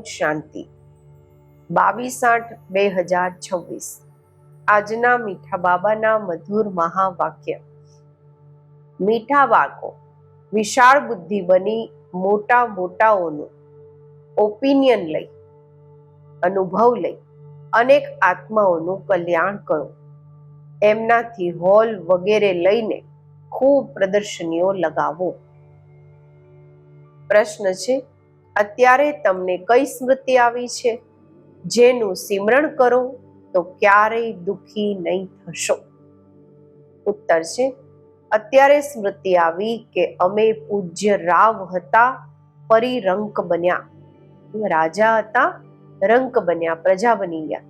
શાંતિ 22/8/2026 આજના મીઠા બાબાના મધુર મહાવાક્ય. મીઠા બાળકો, વિશાળ બુદ્ધિ બની મોટા મોટાઓનું ઓપિનિયન લઈ, અનુભવ લઈ અનેક આત્માઓનું કલ્યાણ કરો. એમનાથી હોલ વગેરે લઈને ખૂબ પ્રદર્શનીઓ લગાવો. પ્રશ્ન છે, અત્યારે તમને કઈ સ્મૃતિ આવી છે જેનું સિમરણ કરો તો ક્યારેય દુઃખી નહીં થશો? ઉત્તર છે, અત્યારે સ્મૃતિ આવી કે અમે પૂજ્ય રાવ હતા, ફરી રંક બન્યા. રાજા હતા, રંક બન્યા, પ્રજા બની ગયા.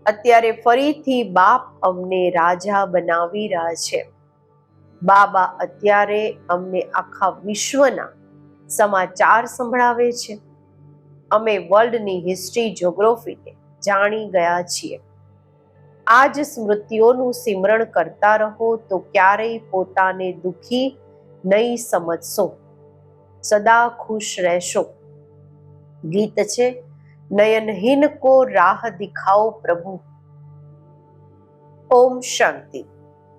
અત્યારે ફરીથી બાપ અમને રાજા બનાવી રહ્યા છે. બાબા અત્યારે અમને આખા વિશ્વના સમાચાર સંભળાવે છે. અમે વર્લ્ડની હિસ્ટ્રી, જ્યોગ્રાફીને જાણી ગયા છીએ. આ જ સ્મૃતિઓનું સિમરણ કરતા રહો તો ક્યારેય પોતાને દુઃખી નહીં સમજશો, સદા ખુશ રહેશો. ગીત છે, નયનહીન કો રાહ દિખાઓ પ્રભુ. ઓમ શાંતિ.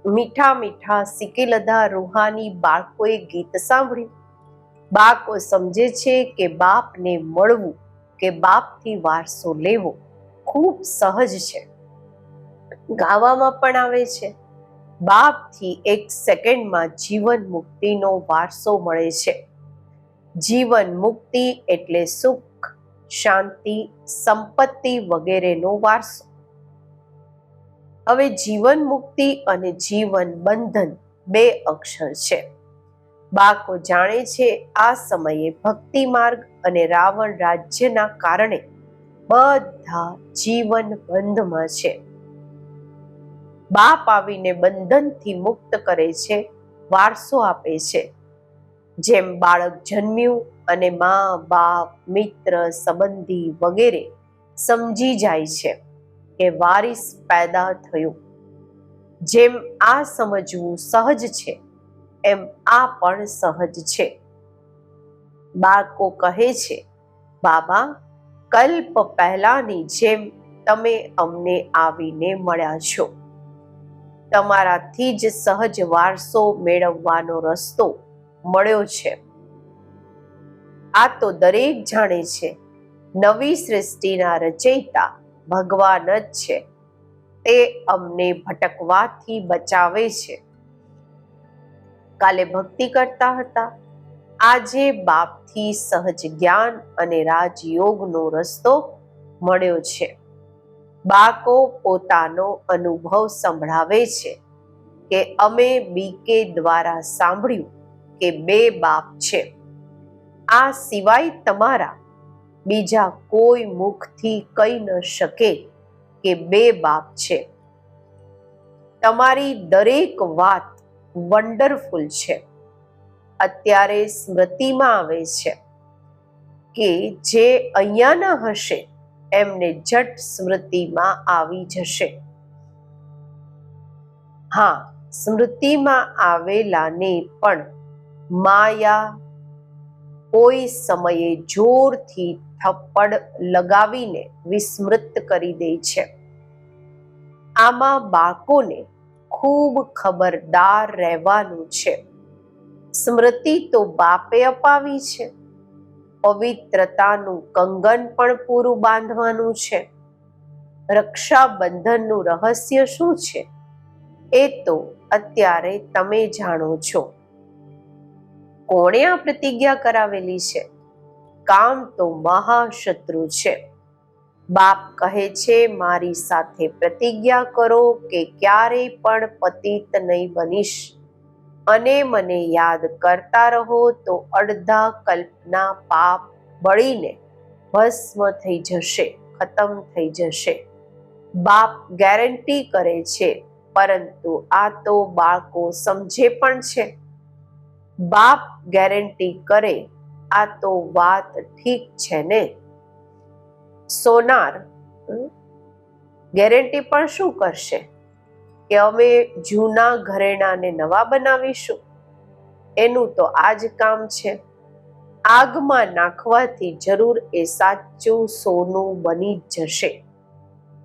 મીઠા મીઠા સિકેલધા રૂહાની બાળકોએ ગીત સાંભળ્યું. બાળકો સમજે છે કે બાપને મળવું કે બાપથી વારસો લેવો ખૂબ સહજ છે. ગાવામાં પણ આવે છે, બાપથી 1 સેકન્ડમાં જીવન મુક્તિનો વારસો મળે છે. જીવન મુક્તિ એટલે સુખ, શાંતિ, સંપત્તિ વગેરેનો વારસો. હવે જીવન મુક્તિ અને જીવન બંધન 2 અક્ષર છે. બાળકો જાણે છે આ સમયે ભક્તિ માર્ગ અને રાવણ રાજ્યના કારણે બધા જીવન બંધમાં છે. બાપ આવીને બંધનથી મુક્ત કરે છે, વારસો આપે છે. જેમ બાળક જન્મ્યું અને મા, બાપ, મિત્ર, સંબંધી વગેરે સમજી જાય છે કે વારિસ પેદા થયું. જેમ આ સમજવું સહજ છે એમ આ પણ સહજ છે. બાળકો કહે છે, બાબા, કલ્પ પહેલાની જેમ તમે અમને આવીને મળ્યા છો. તમારાથી જ સહજ વારસો મેળવવાનો રસ્તો મળ્યો છે. આ તો દરેક જાણે છે, નવી સૃષ્ટિના રચયિતા ભગવાન જ છે. તે અમને ભટકવાથી બચાવે છે. કાલે ભક્તિ કરતા હતા, આજે બાપથી સહજ જ્ઞાન અને રાજયોગનો રસ્તો મળ્યો છે. બાળકો પોતાનો અનુભવ સંભળાવે છે કે અમે બીકે દ્વારા સાંભળ્યું કે 2 બાપ છે. આ સિવાય તમારા બીજા કોઈ મુખથી કહી ન શકે કે 2 બાપ છે. તમારી દરેક વાત વન્ડરફુલ છે. અત્યારે સ્મૃતિમાં આવે છે કે જે અહીંયાના હશે એમને જટ સ્મૃતિમાં આવી જશે. હા, સ્મૃતિમાં આવેલાને પણ માયા કોઈ સમયે જોરથી થપ્પડ લગાવીને વિસ્મૃત કરી દે છે. આમાં બાળકોને ખૂબ ખબરદાર રહેવાનું છે. સ્મૃતિ તો બાપે અપાવી છે. પવિત્રતાનું કંગન પણ પૂરું બાંધવાનું છે. રક્ષાબંધનનું રહસ્ય શું છે એ તો અત્યારે તમે જાણો છો. કોણે આ પ્રતિજ્ઞા કરાવેલી છે? કામ તો મહાશત્રુ છે. બાપ કહે છે, મારી સાથે પ્રતિજ્ઞા કરો કે ક્યારેય પણ પતિત નહીં બનીશ અને મને યાદ કરતા રહો તો અડધા કલ્પના પાપ બળીને ભસ્મ થઈ જશે, ખતમ થઈ જશે. બાપ ગેરંટી કરે છે, પરંતુ આ તો બાળકો સમજે પણ છે. બાપ ગેરંટી કરે આ તો વાત ઠીક છે ને. સોનાર ગેરંટી પણ શું કરશે કે અમે જૂના ઘરેણાંને નવા બનાવીશું? એનું તો આ જ કામ છે. આગમાં નાખવાથી જરૂર એ સાચું સોનું બની જશે.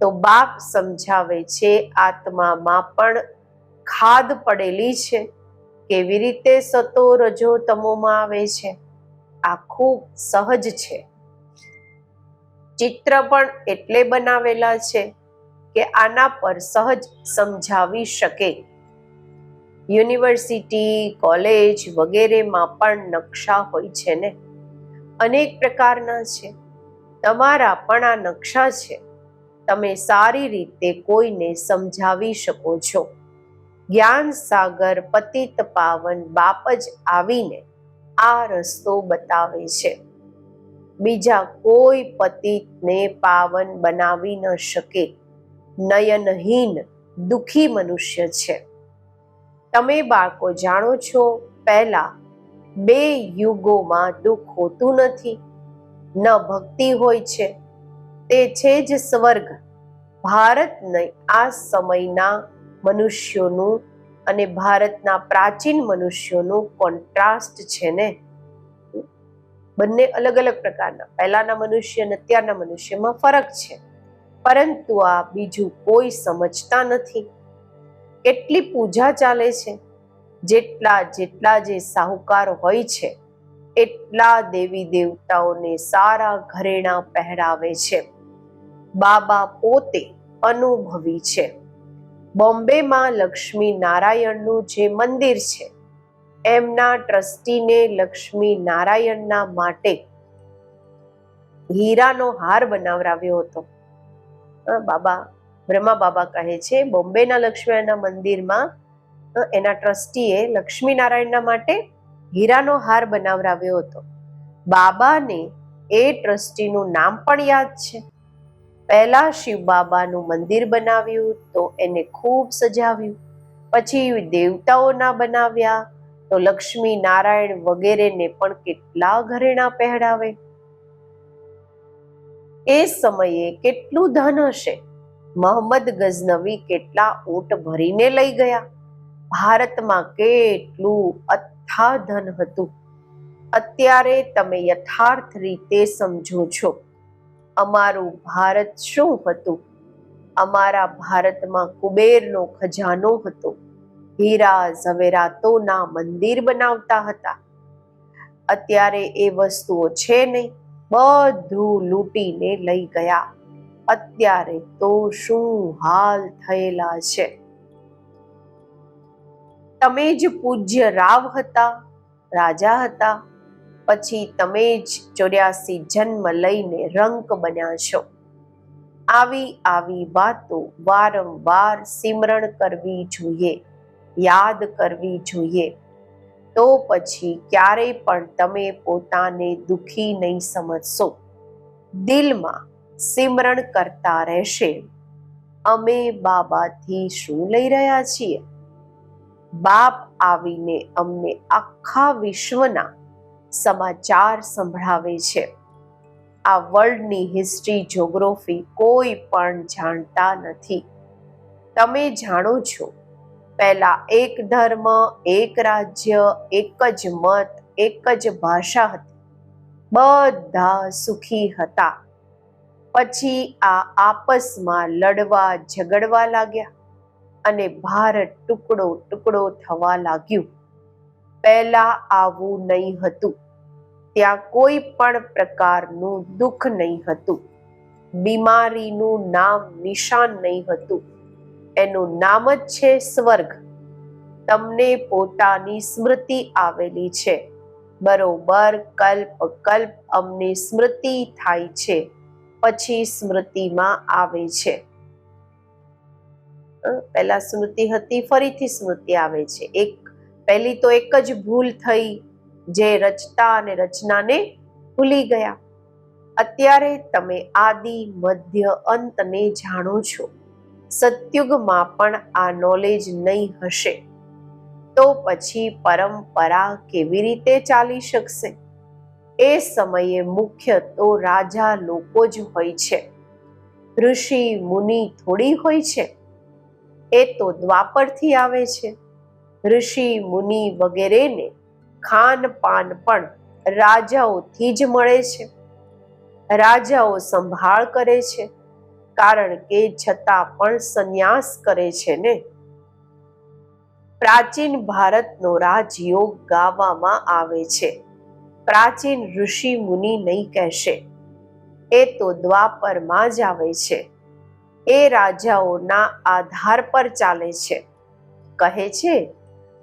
તો બાપ સમજાવે છે આત્મામાં પણ ખાદ પડેલી છે. કેવી રીતે સતો રજો તમોમાં આવે છે? આ ખૂબ સહજ છે. ચિત્ર પણ એટલે બનાવેલા છે કે આના પર સહજ સમજાવી શકે. યુનિવર્સિટી, કોલેજ વગેરેમાં પણ નકશા હોય છે ને, અનેક પ્રકારના છે. તમારા પણ આ નકશા છે. તમે સારી રીતે કોઈને સમજાવી શકો છો. જ્ઞાન સાગર પતિત પાવન બાપ જ આવીને આ રસ્તો બતાવે છે. બીજા કોઈ પતિતને પાવન બનાવી ન શકે. નયનહીન દુઃખી મનુષ્ય છે. તમે બાળકો જાણો છો, પહેલા 2 યુગોમાં દુઃખ હોતું નથી, ન ભક્તિ હોય છે. તે છે જ સ્વર્ગ. ભારતના આ સમયના મનુષ્યોનું અને ભારતના પ્રાચીન મનુષ્યોનું કોન્ટ્રાસ્ટ છે ને. બંને અલગ અલગ પ્રકારના, પહેલાના મનુષ્ય અને અત્યારના મનુષ્યમાં ફરક છે. પરંતુ આ બીજું કોઈ સમજતા નથી. કેટલી પૂજા ચાલે છે. જેટલા જે સાહુકાર હોય છે એટલા દેવી દેવતાઓને સારા ઘરેણાં પહેરાવે છે. બાબા પોતે અનુભવી છે. બોમ્બેમાં લક્ષ્મી નારાયણનું જે મંદિર છે, એમના ટ્રસ્ટીને લક્ષ્મી નારાયણના માટે હીરાનો હાર બનાવરાવ્યો હતો. બાબા બ્રહ્મા બાબા કહે છે, બોમ્બેના લક્ષ્મીના મંદિરમાં એના ટ્રસ્ટીએ લક્ષ્મી નારાયણના માટે હીરાનો હાર બનાવરાવ્યો હતો. બાબાને એ ટ્રસ્ટીનું નામ પણ યાદ છે. પહેલા શિવ બાબાનું મંદિર બનાવ્યું તો એને ખૂબ સજાવ્યું. પછી દેવતાઓના બનાવ્યા તો લક્ષ્મી નારાયણ વગેરેને પણ કેટલા ઘરેણાં પહેરાવે. એ સમયે કેટલું ધન હશે. મોહમ્મદ ગઝનવી કેટલા ઊંટ ભરીને લઈ ગયા. ભારતમાં કેટલું અથાગ ધન હતું. અત્યારે તમે યથાર્થ રીતે સમજો છો. અમારું ભારત શું હતું? અમારા ભારતમાં કુબેરનો ખજાનો હતો. હીરા ઝવેરાતોના મંદિર બનાવતા હતા. અત્યારે એ વસ્તુઓ છે નહીં, બધું લૂંટીને લઈ ગયા. અત્યારે તો શું હાલ થયેલા છે. તમે જ પૂજ્ય રાવ હતા, રાજા હતા. પછી તમે જ 84 જન્મ લઈને રંક બન્યા છો. આવી વાતો વારંવાર સિમરણ કરવી જોઈએ, યાદ કરવી જોઈએ. તો પછી ક્યારેય પણ તમે પોતાને દુઃખી નહીં સમજશો. દિલમાં સિમરણ કરતા રહેશે, અમે બાબાથી શું લઈ રહ્યા છીએ? બાપ આવીને અમને આખા વિશ્વના સમાચાર સંભળાવે છે. આ વર્લ્ડની હિસ્ટ્રી, જ્યોગ્રાફી કોઈ પણ જાણતા નથી. તમે જાણો છો, પહેલા એક ધર્મ, એક રાજ્ય, એક જ મત, એક જ ભાષા હતી. બધા સુખી હતા. પછી આ આપસમાં લડવા ઝઘડવા લાગ્યા અને ભારત ટુકડો ટુકડો થવા લાગ્યું. પહેલા આવું નહીં હતું. ત્યાં કોઈ પણ પ્રકારનું દુઃખ નહીં હતું. બીમારીનું નામ નિશાન નહીં હતું. એનું નામ જ છે સ્વર્ગ. તમને પોતાની સ્મૃતિ આવેલી છે. બરોબર કલ્પ કલ્પ અમને સ્મૃતિ થાય છે, પછી સ્મૃતિમાં આવે છે. પહેલા સ્મૃતિ હતી, ફરીથી સ્મૃતિ આવે છે. પહેલી તો એક જ ભૂલ થઈ, જે રચતા અને રચનાને ભૂલી ગયા. અત્યારે તમે આદિ મધ્ય અંતને જાણો છો. સતયુગમાં પણ આ નોલેજ નહીં હશે તો પછી પરંપરા કેવી રીતે ચાલી શકશે? એ સમયે મુખ્ય તો રાજા લોકો જ હોય છે. ઋષિ મુનિ થોડી હોય છે. એ તો દ્વાપરથી આવે છે. ઋષિ મુનિ વગેરેને ખાન પાન પણ રાજાઓથી જ મળે છે. રાજાઓ સંભાળ કરે છે, કારણ કે છતાં પણ સંન્યાસ કરે છે ને. પ્રાચીન ભારતનો રાજયોગ ગાવામાં આવે છે. પ્રાચીન ઋષિ મુનિ નહીં કહેશે, એ તો દ્વાપરમાં જ આવે છે. એ રાજાઓના આધાર પર ચાલે છે. કહે છે,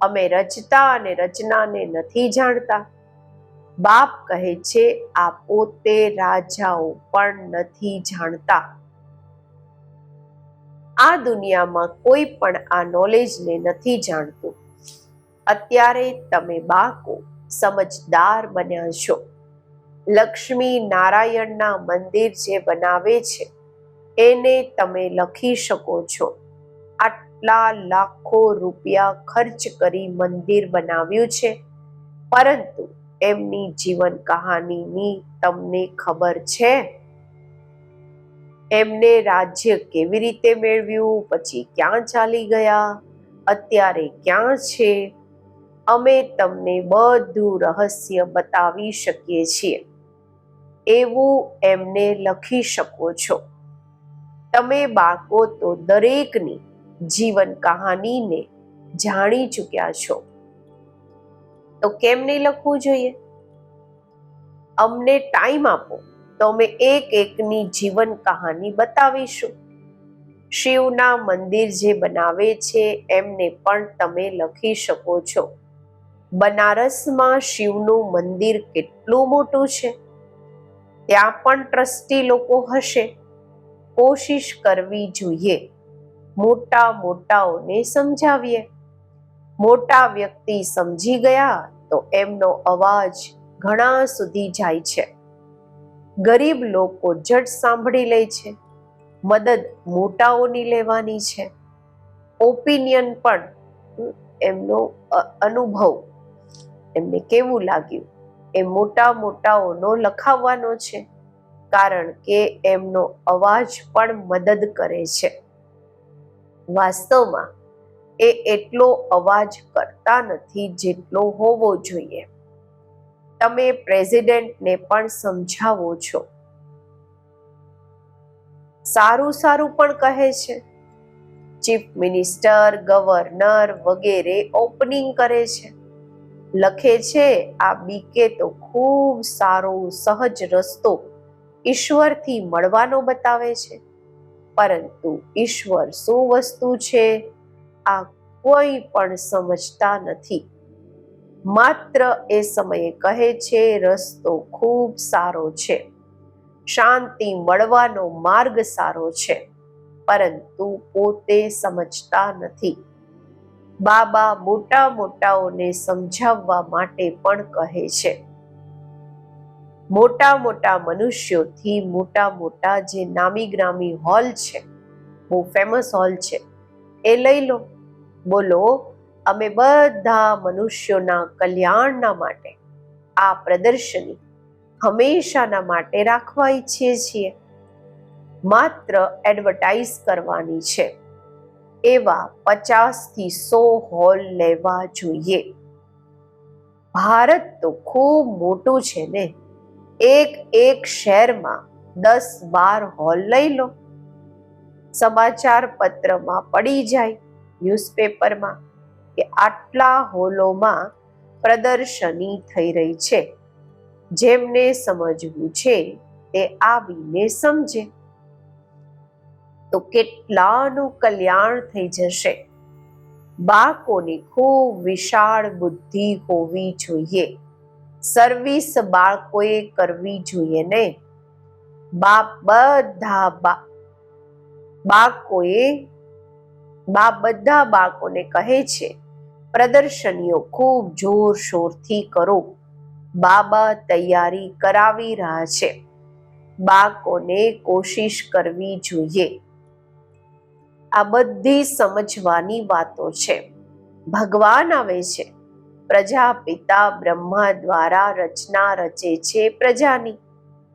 અમે રચતા અને રચનાને નથી જાણતા. બાપ કહે છે, આ પોતે રાજાઓ પણ નથી જાણતા. આ દુનિયામાં કોઈ પણ આ નોલેજને નથી જાણતું. અત્યારે તમે બાળકો સમજદાર બન્યા છો. લક્ષ્મી નારાયણના મંદિર જે બનાવે છે એને તમે લખી શકો છો. આટલા લાખો રૂપિયા ખર્ચ કરી મંદિર બનાવ્યું છે, પરંતુ એમની જીવન કહાનીની તમને ખબર છે? એમને રાજ્ય કેવી રીતે મેળવ્યું, પછી ક્યાં ચાલી ગયા, અત્યારે ક્યાં છે? અમે તમને બધું રહસ્ય બતાવી શકીએ છીએ. એવું એમને લખી શકો છો. તમે બાળકો તો દરેકની જીવન કહાનીને જાણી ચૂક્યા છો, તો કેમ નહીં લખવું જોઈએ? અમને ટાઈમ આપો તો અમે એક એકની જીવન કહાની બતાવીશું. શિવના મંદિર જે બનાવે છે એમને પણ તમે લખી શકો છો. બનારસમાં શિવનું મંદિર કેટલું મોટું છે. ત્યાં પણ ટ્રસ્ટી લોકો હશે. કોશિશ કરવી જોઈએ. મોટા મોટાઓને સમજાવીએ. મોટા વ્યક્તિ સમજી ગયા તો એમનો અવાજ ઘણા સુધી જાય છે. ગરીબ લોકો ઝટ સાંભળી લે છે. મદદ મોટાઓની લેવાની છે. ઓપિનિયન પણ એમનો અનુભવ, એમને કેવું લાગ્યું એ મોટા મોટાઓનો લખાવવાનો છે, કારણ કે એમનો અવાજ પણ મદદ કરે છે. વાસ્તવમાં એ એટલો અવાજ કરતા નથી જેટલો હોવો જોઈએ. તમે પ્રેસિડેન્ટને પણ સમજાવો છો. સારું સારું પણ કહે છે. ચીફ મિનિસ્ટર, ગવર્નર વગેરે ઓપનિંગ કરે છે. લખે છે, આ બીકે તો ખૂબ સારો સહજ રસ્તો ઈશ્વરથી મળવાનો બતાવે છે. પરંતુ ઈશ્વર શું વસ્તુ છે આ કોઈ પણ સમજતા નથી. માત્ર એ સમયે કહે છે રસ્તો ખૂબ સારો છે, શાંતિ મળવાનો માર્ગ સારો છે, પરંતુ પોતે સમજતા નથી. બાબા મોટા મોટાઓને સમજાવવા માટે પણ કહે છે. મોટા મોટા મનુષ્યોથી મોટા મોટા જે નામી ગ્રામી હોલ છે, બહુ ફેમસ હોલ છે, એ લઈ લો. બોલો, અમે બધા મનુષ્યોના કલ્યાણના માટે આ પ્રદર્શની હંમેશાના માટે રાખવા ઈચ્છીએ છીએ. માત્ર એડવર્ટાઇઝ કરવાની છે. એવા 50 થી 100 હોલ લેવા જોઈએ. ભારત તો ખૂબ મોટું છે ને. એક એક શહેરમાં 10-12 હોલ લઈ લો. સમાચાર પત્રમાં પડી જાય, ન્યૂઝપેપરમાં, કે આટલા હોલોમાં પ્રદર્શની થઈ રહી છે. જેમને સમજવું છે તે આવીને સમજે, તો કેટલાનું કલ્યાણ થઈ જશે. બાળકોની ખૂબ વિશાળ બુદ્ધિ હોવી જોઈએ. સર્વિસ બાળકોએ કરવી જોઈએ ને. બધા બાળકોને કહે છે પ્રદર્શનીઓ ખૂબ જોરશોરથી કરો. બાબા તૈયારી કરાવી રહ્યા છે. બાળકોને કોશિશ કરવી જોઈએ. આ બધી સમજવાની વાતો છે. ભગવાન આવે છે. પ્રજાપિતા બ્રહ્મા દ્વારા રચના રચે છે પ્રજાની,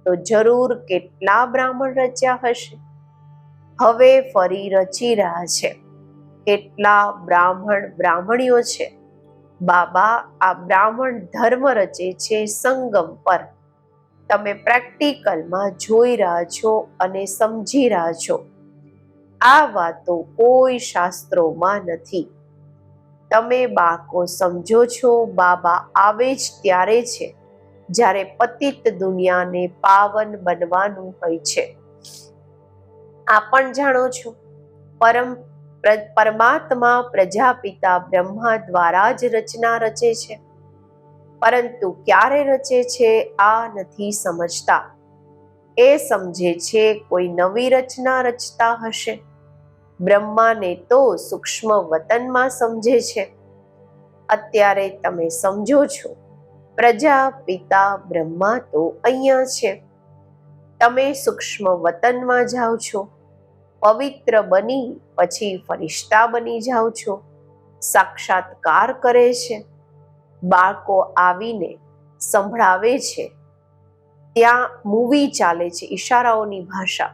તો જરૂર કેટલા બ્રાહ્મણ રચ્યા હશે. હવે ફરી રચી રહ્યા છે. કેટલા બ્રાહ્મણીઓ છે. બાબા આ બ્રાહ્મણ ધર્મ રચે છે સંગમ પર. તમે પ્રેક્ટિકલમાં જોઈ રહ્યા છો અને સમજી રહ્યા છો. આ વાતો કોઈ શાસ્ત્રોમાં નથી. તમે બાળકો સમજો છો બાબા આવે જ ત્યારે છે જ્યારે પતિત દુનિયાને પાવન બનવાનું હોય છે. આ પણ જાણો છો પરમાત્મા પ્રજાપિતા બ્રહ્મા દ્વારા જ રચના રચે છે, પરંતુ ક્યારે રચે છે આ નથી સમજતા. એ સમજે છે કોઈ નવી રચના રચતા હશે. બ્રહ્માને તો સૂક્ષ્મ વતનમાં સમજે છે. અત્યારે તમે સમજો છો પ્રજાપિતા બ્રહ્મા તો અહીંયા છે. તમે સૂક્ષ્મ વતનમાં જાઓ છો, પવિત્ર બની પછી ફરિશ્તા બની જાઓ છો. સાક્ષાત્કાર કરે છે. બાળકો આવીને સંભળાવે છે. ત્યાં મૂવી ચાલે છે, ઈશારાઓની ભાષા.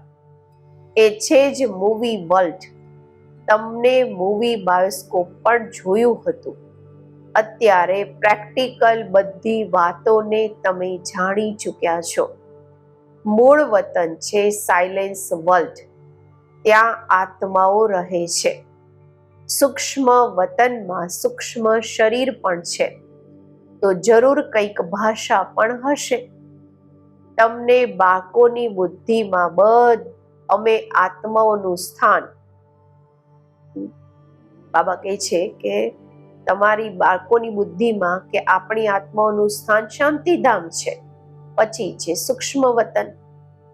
એ છે જ મૂવી વર્લ્ડ. તમને મૂવી બાયોસ્કોપ પણ જોયું હતું. અત્યારે પ્રેક્ટિકલ બધી વાતોને તમે જાણી ચૂક્યા છો. મૂળ વતન છે સાયલેન્સ વર્લ્ડ. ત્યાં આત્માઓ રહે છે. સૂક્ષ્મ વતનમાં સૂક્ષ્મ શરીર પણ છે, તો જરૂર કંઈક ભાષા પણ હશે. તમને બાળકોની બુદ્ધિમાં અમે આત્માઓનું સ્થાન, બાબા કહે છે કે તમારી બાળકોની બુદ્ધિમાં કે આપણી આત્માઓનું સ્થાન શાંતિધામ છે. પછી છે સૂક્ષ્મ વતન.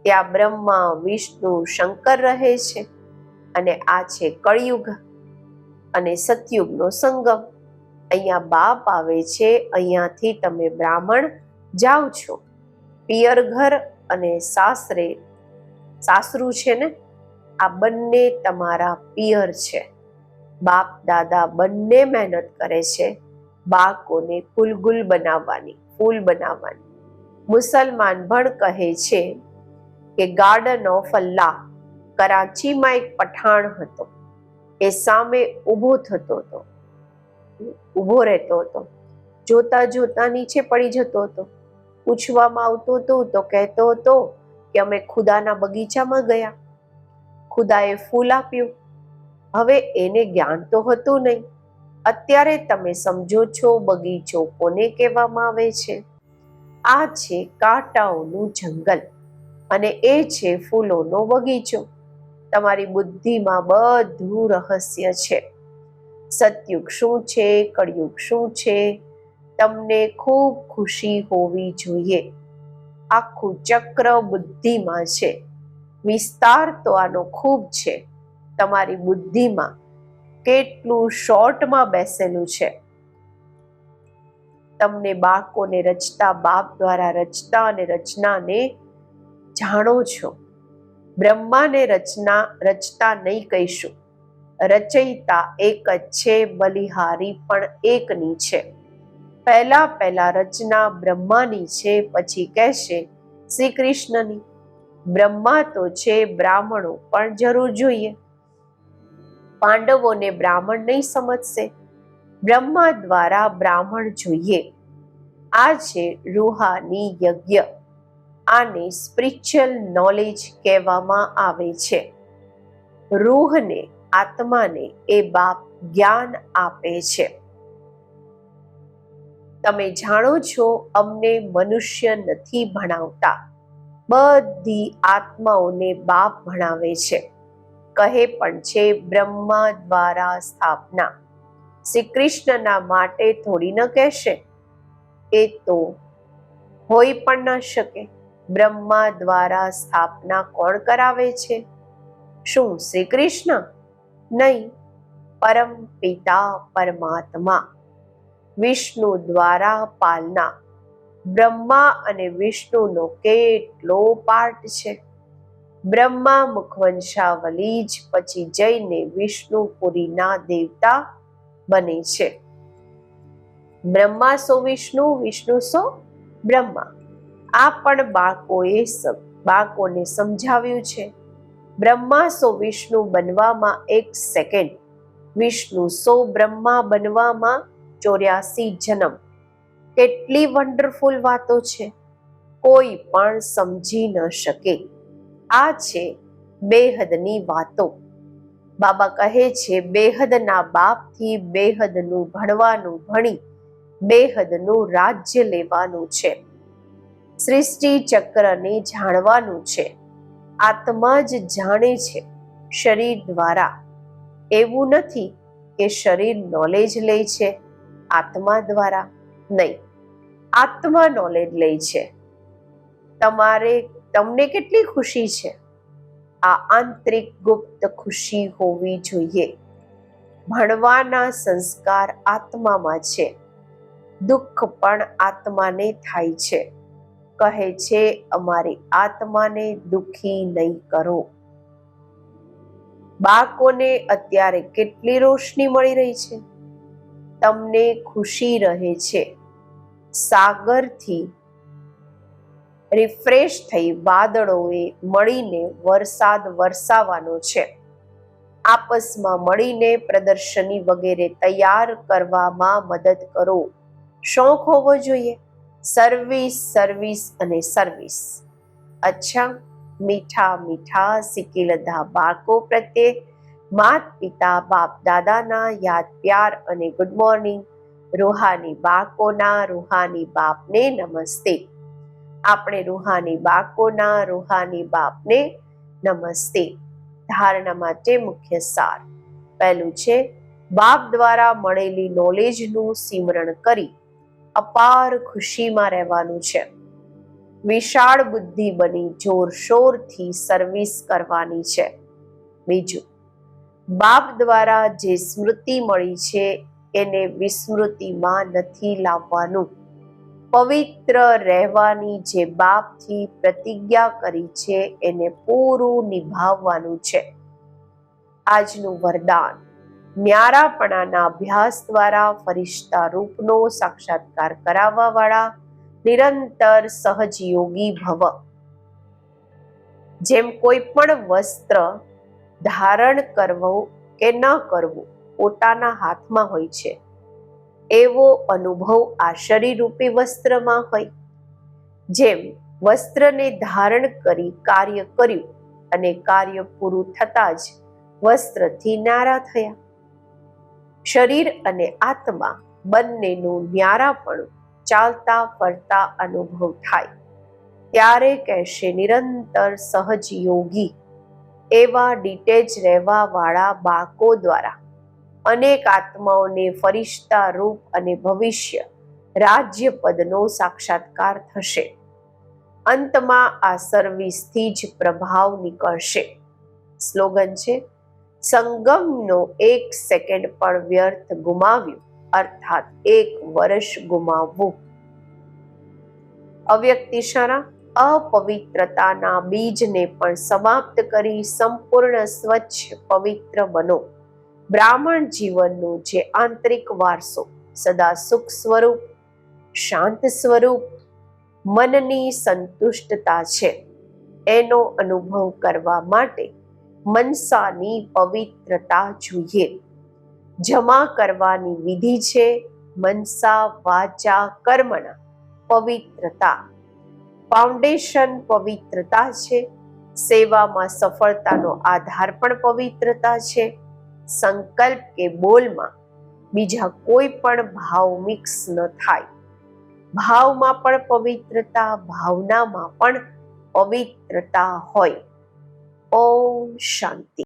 ત્યાં બ્રહ્મા વિષ્ણુ શંકર રહે છે. અને આ છે કળિયુગ અને સતયુગનો સંગમ. અહીંયા બાપ આવે છે. અહીંયાથી તમે બ્રાહ્મણ જાઓ છો. પિયર ઘર અને સાસરું છે ને, આ બંને તમારા પિયર છે. બાપ દાદા બંને મહેનત કરે છે બાળકોને ફૂલ બનાવવાની. મુસલમાન પણ કહે છે કે ગાર્ડન ઓફ અલ્લાહ. કરાચીમાં એક પઠાણ હતો. એ સામે ઊભો રહેતો હતો. જોતા નીચે પડી જતો હતો. પૂછવામાં આવતું હતું તો કહેતો હતો કે અમે ખુદાના બગીચામાં ગયા, ખુદાએ ફૂલ આપ્યું. હવે એને જ્ઞાન તો હતું નહીં. અત્યારે તમે સમજો છો બગીચો કોને કહેવામાં આવે છે. આ છે કાંટાઓનું જંગલ અને એ છે ફૂલોનો બગીચો. તમારી બુદ્ધિમાં બધું રહસ્ય છે. સતયુગ શું છે, કળિયુગ શું છે, તમને ખૂબ ખુશી હોવી જોઈએ. આખું ચક્ર બુદ્ધિમાં છે. વિસ્તાર તો આનો ખૂબ છે. તમારી બુદ્ધિમાં કેટલું શોર્ટમાં બેસેલું છે. તમને બાળકોને રચતા બાપ દ્વારા રચતા અને રચનાને જાણો છો. બ્રહ્માને રચતા નહીં કહીશું. રચયિતા એક જ છે, બલિહારી પણ એકની છે. પહેલા રચના બ્રહ્માની છે, પછી કહેશે શ્રી કૃષ્ણની. બ્રહ્મા તો છે, બ્રાહ્મણો પણ જરૂર જોઈએ. પાંડવોને બ્રાહ્મણ નહીં સમજશે. બ્રહ્મા દ્વારા બ્રાહ્મણ જોઈએ. આ છે રૂહાની યજ્ઞ. આને સ્પિરિચ્યુઅલ નોલેજ કહેવામાં આવે છે. રૂહને, આત્માને એ બાપ જ્ઞાન આપે છે. તમે જાણો છો અમને મનુષ્ય નથી ભણાવતા, બધી આત્માઓને બાપ ભણાવે છે. કહે પણ છે બ્રહ્મા દ્વારા સ્થાપના. શ્રી કૃષ્ણના માટે થોડી ન કહેશે. એ તો હોઈ પણ ન શકે. બ્રહ્મા દ્વારા સ્થાપના કોણ કરાવે છે? શું શ્રી કૃષ્ણ? નહીં, પરમ પિતા પરમાત્મા. વિષ્ણુ દ્વારા પાલના. બ્રહ્મા અને વિષ્ણુનો કેટલો પાર્ટ છે. બ્રહ્મા મુખવંશાવલી જ પછી જઈને વિષ્ણુપુરીના દેવતા બને છે. બ્રહ્મા સો વિષ્ણુ, વિષ્ણુ સો બ્રહ્મા. આ પણ બાળકોને સમજાવ્યું છે. બ્રહ્મા સો વિષ્ણુ બનવામાં 1 સેકન્ડ, વિષ્ણુ સો બ્રહ્મા બનવામાં 84 જન્મ. કેટલી વન્ડરફુલ વાતો છે, કોઈ પણ સમજી ન શકે. આ છે બેહદની વાતો. બાબા કહે છે, બેહદના બાપથી બેહદનું ભણવાનું ભણી બેહદનું રાજ્ય લેવાનું છે. સૃષ્ટિ ચક્રને જાણવાનું છે. આત્મા જ જાણે છે શરીર દ્વારા. એવું નથી કે શરીર નોલેજ લે છે આત્મા દ્વારા. નહીં, આત્મા નોલેજ લે છે. તમને કેટલી ખુશી છે? આ આંતરિક ગુપ્ત ખુશી હોવી જોઈએ. ભણવાના સંસ્કાર આત્મામાં છે. દુઃખ પણ આત્માને થાય છે. કહે છે, અમારી આત્માને દુઃખી નહીં કરો. બાળકોને અત્યારે કેટલી રોશની મળી રહી છે. તમને ખુશી રહે છે. સાગરથી રિફ્રેશ થઈ વાદળોએ મળીને વરસાદ વરસાવવાનો છે. આપસમાં મળીને પ્રદર્શની વગેરે તૈયાર કરવામાં મદદ કરો. શોખ હોવો જોઈએ. સર્વિસ, સર્વિસ અને સર્વિસ. અચ્છા, મીઠા મીઠા સિકીલધા બાળકો પ્રત્યે માત પિતા બાપ દાદાના યાદ પ્યાર અને ગુડ મોર્નિંગ. રૂહાની બાળકોના રૂહાની બાપને નમસ્તે. આપણે રૂહાની બાળકોના રૂહાની બાપને નમસ્તે. ધારણા માટે મુખ્ય સાર. પહેલું છે, બાપ દ્વારા મળેલી નોલેજનું સિમરણ કરી અપાર ખુશીમાં રહેવાનું છે. વિશાળ બુદ્ધિ બની જોરશોરથી સર્વિસ કરવાની છે. બીજું, બાપ દ્વારા જે સ્મૃતિ મળી છે એને વિસ્મૃતિમાં નથી લાવવાનું. પવિત્ર રહેવાની જે બાપથી પ્રતિજ્ઞા કરી છે એને પૂરું નિભાવવાનું છે. આજનું વરદાન, ન્યારાપણાના અભ્યાસ દ્વારા ફરિશ્તા રૂપનો સાક્ષાત્કાર કરાવવા વાળા નિરંતર સહજયોગી ભવ. જેમ કોઈ પણ વસ્ત્ર ધારણ કરવું કે ન કરવું પોતાના હાથમાં હોય છે, એવો અનુભવ આ શરીર રૂપી વસ્ત્રમાં હોય. જેમ વસ્ત્રને ધારણ કરી કાર્ય કર્યું અને કાર્ય પૂરું થતાં જ વસ્ત્રથી ન્યારા થયા. શરીર અને આત્મા બંનેનું ન્યારાપણું ચાલતા ફરતા અનુભવ થાય ત્યારે કહેશે નિરંતર સહજ યોગી. એવા ડિટેચ રહેવા વાળા બાળકો દ્વારા અનેક આત્માઓને ફરિશ્તા રૂપ અને ભવિષ્ય રાજ્ય પદનો સાક્ષાત્કાર થશે. અંતમાં આ સર્વિસથી જ પ્રભાવ નીકળશે. સ્લોગન છે, સંગમનો 1 સેકન્ડ પણ વ્યર્થ ગુમાવ્યું અર્થાત 1 વર્ષ ગુમાવવું. અવ્યક્ત ઇશારા, અપવિત્રતાના બીજને પણ સમાપ્ત કરી સંપૂર્ણ સ્વચ્છ પવિત્ર બનો. બ્રાહ્મણ જીવનનું જે આંતરિક વારસો સદા સુખ સ્વરૂપ, શાંત સ્વરૂપ, મનની સંતુષ્ટતા છે, એનો અનુભવ કરવા માટે મનસાની પવિત્રતા જોઈએ. જમા કરવાની વિધિ છે મનસા વાચા કર્મના પવિત્રતા. ફાઉન્ડેશન પવિત્રતા છે. સેવામાં સફળતાનો આધાર પણ પવિત્રતા છે. સંકલ્પ કે બોલમાં બીજા કોઈ પણ ભાવ મિક્સ ન થાય. ભાવમાં પણ પવિત્રતા, ભાવનામાં પણ પવિત્રતા હોય. ઓમ શાંતિ.